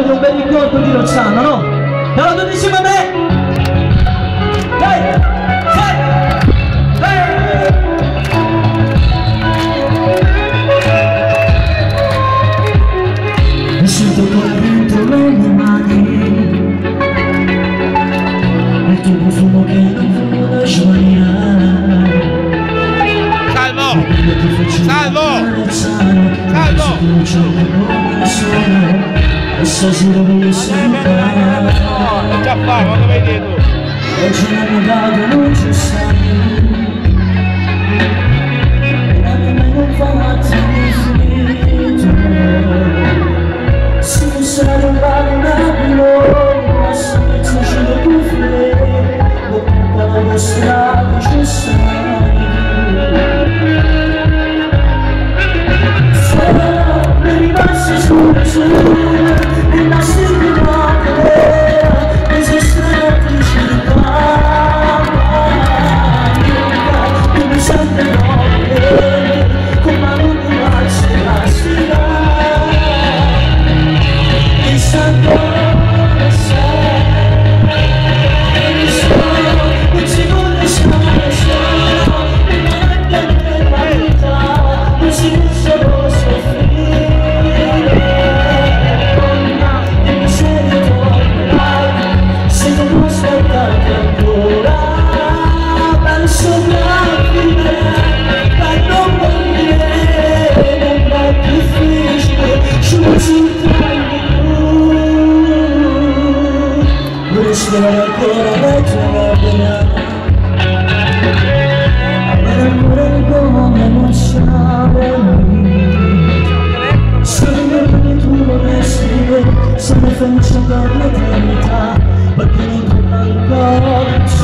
voglio un bel ricordo di Rossano, no? Allora tutti insieme a me! Dai! Mi sento come dentro le mie mani il tuo profumo che non può sbagliare. Salvo! Salvo! Salvo! Adesso si deve salutare. No, già fa, quando vai dietro? Oggi non mi vado, non ci sei. E a me non fa attimo finito. Se non sarà un babilo, ma se mi c'è da buffare, lo porta la strada, ci sai. Se mi passi su, e la se ne faccio per l'eternità, perché non torna ancora.